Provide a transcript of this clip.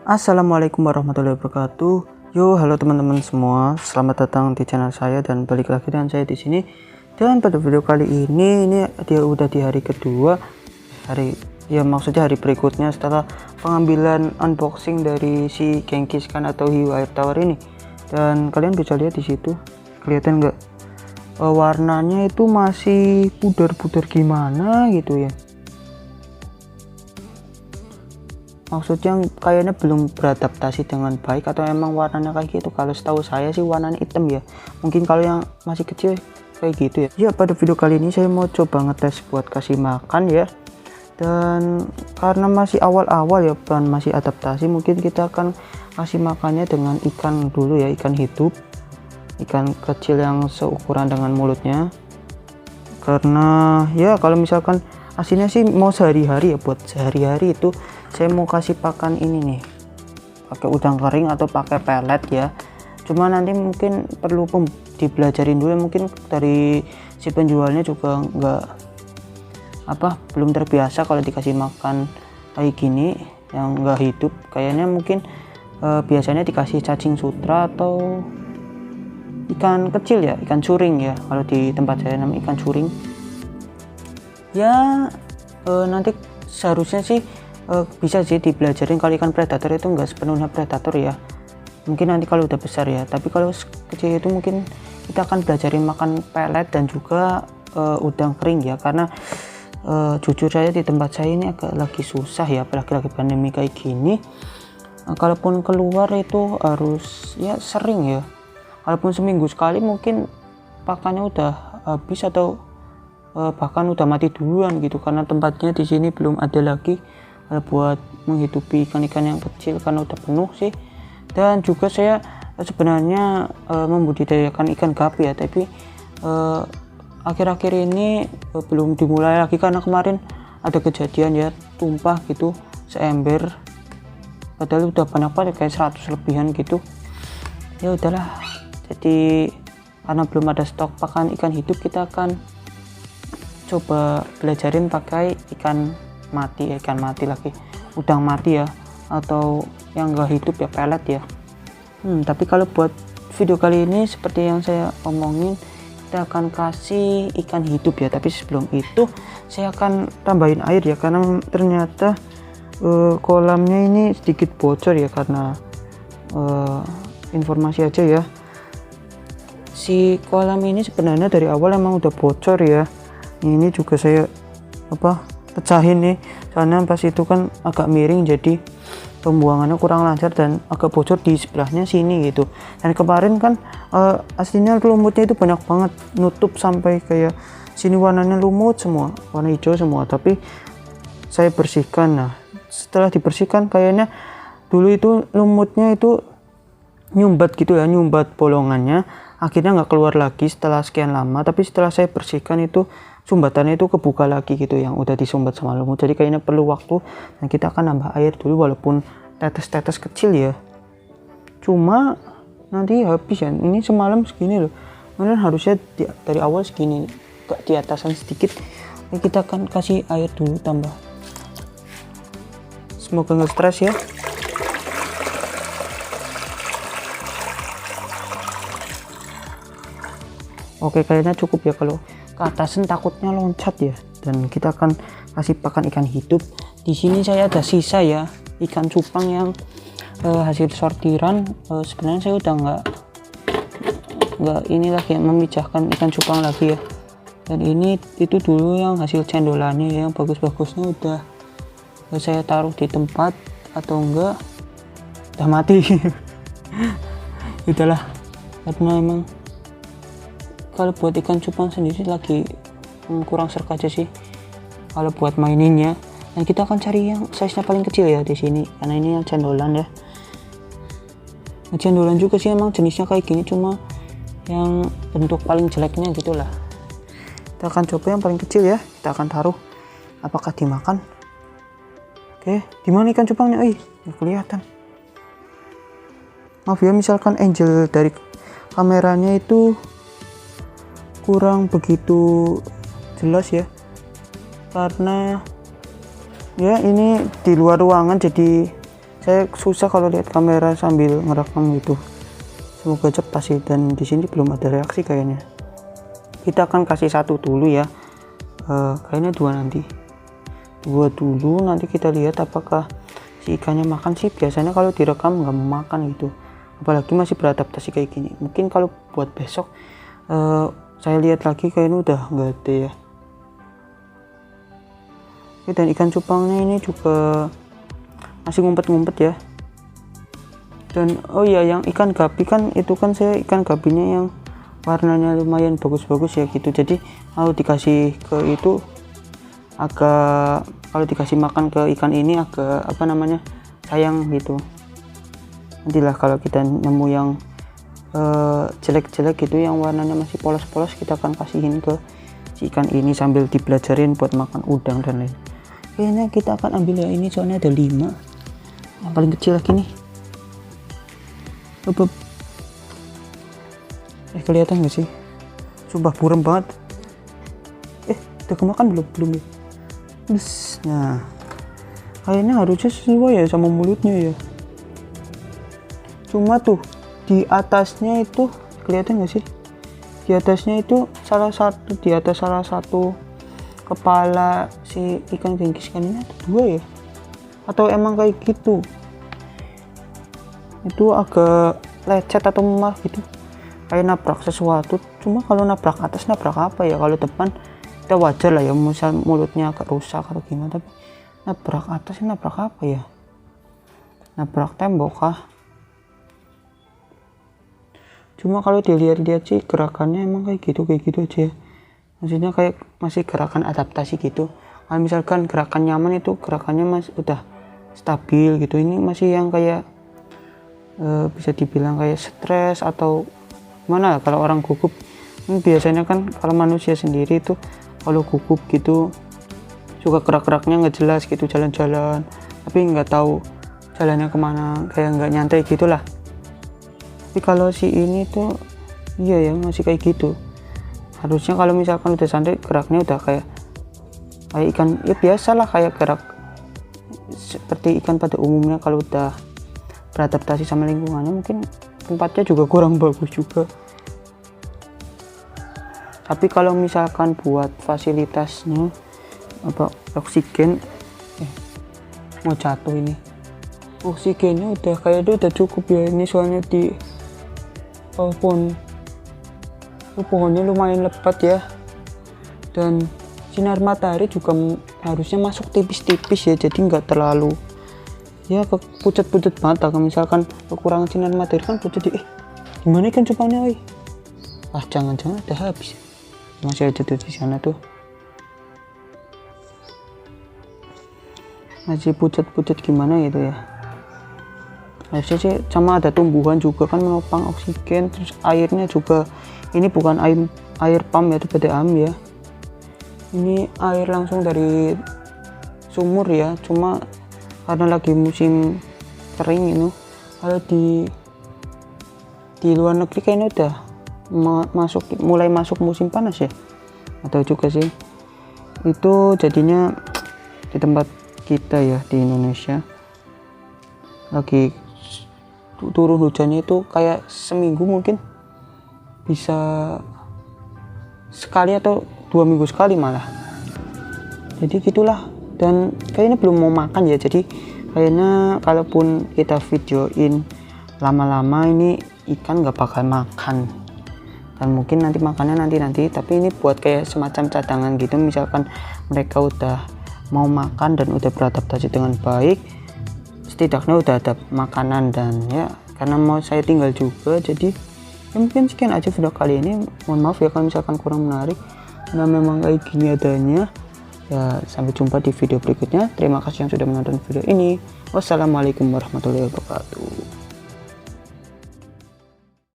Assalamualaikum warahmatullahi wabarakatuh. Yo, halo teman-teman semua. Selamat datang di channel saya dan balik lagi dengan saya di sini. Dan pada video kali ini dia udah di hari kedua. Maksudnya hari berikutnya setelah pengambilan unboxing dari si Genghis Khan atau Hiu Air Tower ini. Dan kalian bisa lihat di situ. Kelihatan nggak? Warnanya itu masih pudar-pudar gimana gitu ya. Maksudnya kayaknya belum beradaptasi dengan baik atau emang warnanya kayak gitu. Kalau setahu saya sih warnanya hitam ya, mungkin kalau yang masih kecil kayak gitu ya. Ya, pada video kali ini saya mau coba ngetes buat kasih makan ya, dan karena masih awal-awal ya, dan masih adaptasi, mungkin kita akan kasih makannya dengan ikan dulu ya, ikan hidup, ikan kecil yang seukuran dengan mulutnya. Karena ya kalau misalkan aslinya sih mau sehari-hari ya, buat sehari-hari itu saya mau kasih pakan ini nih, pakai udang kering atau pakai pelet ya. Cuma nanti mungkin perlu dibelajarin dulu, mungkin dari si penjualnya juga belum terbiasa kalau dikasih makan kayak gini yang nggak hidup. Kayaknya mungkin biasanya dikasih cacing sutra atau ikan kecil ya, ikan curing ya, kalau di tempat saya namanya ikan curing ya. Nanti seharusnya sih bisa sih dibelajarin kalau ikan predator itu nggak sepenuhnya predator ya, mungkin nanti kalau udah besar ya. Tapi kalau kecil itu mungkin kita akan belajarin makan pelet dan juga udang kering ya, karena jujur saya di tempat saya ini agak lagi susah ya, apalagi lagi pandemi kayak gini. Kalaupun keluar itu harus ya sering ya, kalaupun seminggu sekali mungkin pakannya udah habis atau bahkan udah mati duluan gitu, karena tempatnya di sini belum ada lagi buat menghidupi ikan-ikan yang kecil karena udah penuh sih. Dan juga saya sebenarnya membudidayakan ikan gapi ya, tapi akhir-akhir ini belum dimulai lagi karena kemarin ada kejadian ya, tumpah gitu seember, padahal udah banyak banget kayak 100 lebihan gitu. Ya udahlah, jadi karena belum ada stok pakan ikan hidup, kita akan coba belajarin pakai ikan mati lagi, udang mati ya, atau yang enggak hidup ya, pelet ya. Tapi kalau buat video kali ini seperti yang saya omongin, kita akan kasih ikan hidup ya. Tapi sebelum itu saya akan tambahin air ya, karena ternyata kolamnya ini sedikit bocor ya, karena informasi aja ya, si kolam ini sebenarnya dari awal emang udah bocor ya. Ini juga saya pecahin nih, soalnya pas itu kan agak miring, jadi pembuangannya kurang lancar dan agak bocor di sebelahnya sini gitu. Dan kemarin kan aslinya lumutnya itu banyak banget, nutup sampai kayak sini, warnanya lumut semua, warna hijau semua. Tapi saya bersihkan. Nah, setelah dibersihkan kayaknya dulu itu lumutnya itu nyumbat gitu ya, nyumbat bolongannya, akhirnya nggak keluar lagi setelah sekian lama. Tapi setelah saya bersihkan itu sumbatannya itu kebuka lagi gitu, yang udah disumbat sama lumut. Jadi kayaknya perlu waktu, dan kita akan nambah air dulu walaupun tetes-tetes kecil ya. Cuma nanti habis ya, ini semalam segini loh, kemudian harusnya dari awal segini, di atasan sedikit. Ini kita akan kasih air dulu tambah, semoga nggak stres ya. Oke, kayaknya cukup ya, kalau ke atasan takutnya loncat ya. Dan kita akan kasih pakan ikan hidup. Di sini saya ada sisa ya, ikan cupang yang hasil sortiran. Sebenarnya saya udah nggak ini lagi, memijahkan ikan cupang lagi ya. Dan ini itu dulu yang hasil cendolannya ya, yang bagus-bagusnya udah saya taruh di tempat, atau enggak udah mati. Udahlah, karena emang kalau buat ikan cupang sendiri lagi kurang serk aja sih kalau buat maininnya. Dan kita akan cari yang size nya paling kecil ya di sini, karena ini yang cendolan ya. Nah, cendolan juga sih emang jenisnya kayak gini, cuma yang bentuk paling jeleknya gitulah. Kita akan coba yang paling kecil ya, kita akan taruh, apakah dimakan. Oke, dimana ikan cupangnya? Nggak kelihatan. Maaf ya, misalkan angle dari kameranya itu kurang begitu jelas ya, karena ya ini di luar ruangan, jadi Saya susah kalau lihat kamera sambil ngerekam gitu. Semoga cepat sih, dan di sini belum ada reaksi kayaknya. Kita akan kasih satu dulu ya. Kayaknya dua nanti. Dua dulu, nanti kita lihat apakah si ikannya makan sih. Biasanya kalau direkam nggak mau makan gitu. Apalagi masih beradaptasi kayak gini. Mungkin kalau buat besok saya lihat lagi kayaknya udah nggak ada ya. Oke, dan ikan cupangnya ini juga masih ngumpet-ngumpet ya. Dan oh iya, yang ikan gapi kan itu kan saya ikan gapinya yang warnanya lumayan bagus-bagus ya gitu. Jadi kalau dikasih ke itu agak, kalau dikasih makan ke ikan ini agak apa namanya, sayang gitu. Nantilah kalau kita nemu yang jelek-jelek gitu, yang warnanya masih polos-polos, kita akan kasihin ke si ikan ini sambil dibelajarin buat makan udang dan lain. Kayaknya kita akan ambil ya ini, soalnya ada 5 yang paling kecil lagi nih. Kelihatan gak sih? Sumpah buram banget. Udah kemakan belum ya? Nah, kayaknya harusnya sesuai ya sama mulutnya ya. Cuma tuh di atasnya itu kelihatan gak sih? Di atasnya itu di atas salah satu kepala si ikan genghis kan ini ada 2 ya? Atau emang kayak gitu? Itu agak lecet atau memar gitu, kayak nabrak sesuatu. Cuma kalau nabrak atas nabrak apa ya? Kalau depan kita wajar lah ya, misal mulutnya agak rusak atau gimana, tapi nabrak atas ini nabrak apa ya? Nabrak tembok kah? Cuma kalau dilihat-lihat sih gerakannya emang kayak gitu aja ya. Maksudnya kayak masih gerakan adaptasi gitu. Kalau misalkan gerakan nyaman itu gerakannya masih udah stabil gitu. Ini masih yang kayak bisa dibilang kayak stres atau mana kalau orang gugup. Ini biasanya kan kalau manusia sendiri itu kalau gugup gitu suka gerak-geraknya nggak jelas gitu, jalan-jalan tapi nggak tahu jalannya kemana, kayak nggak nyantai gitulah. Tapi kalau si ini tuh iya ya, masih kayak gitu. Harusnya kalau misalkan udah santai geraknya udah kayak ikan ya biasa lah, kayak gerak seperti ikan pada umumnya. Kalau udah beradaptasi sama lingkungannya, mungkin tempatnya juga kurang bagus juga. Tapi kalau misalkan buat fasilitasnya apa, oksigen mau jatuh ini, oksigennya udah kayaknya udah cukup ya ini, soalnya di pohonnya lumayan lebat ya, dan sinar matahari juga harusnya masuk tipis-tipis ya, jadi nggak terlalu ya pucat-pucat mata. Kalau misalkan kekurangan sinar matahari kan pucat gimana kan cupangnya jangan-jangan udah habis, masih ada tuh di sana tuh, masih pucat-pucat gimana gitu ya. Harusnya sih sama ada tumbuhan juga kan menopang oksigen, terus airnya juga ini bukan air pump ya, itu PDAM ya, ini air langsung dari sumur ya. Cuma karena lagi musim kering ini, kalau di luar negeri kayaknya udah mulai masuk musim panas ya, atau juga sih itu jadinya di tempat kita ya di Indonesia lagi turun hujannya itu kayak seminggu mungkin bisa sekali atau 2 minggu sekali malah. Jadi gitulah, dan kayaknya belum mau makan ya, jadi kayaknya kalaupun kita videoin lama-lama ini ikan nggak bakal makan, dan mungkin nanti makannya nanti, tapi ini buat kayak semacam cadangan gitu. Misalkan mereka udah mau makan dan udah beradaptasi dengan baik, setidaknya udah ada makanan. Dan ya karena mau saya tinggal juga, jadi ya mungkin sekian aja video kali ini. Mohon maaf ya kalau misalkan kurang menarik, karena memang kayak gini adanya ya. Sampai jumpa di video berikutnya. Terima kasih yang sudah menonton video ini. Wassalamualaikum warahmatullahi wabarakatuh.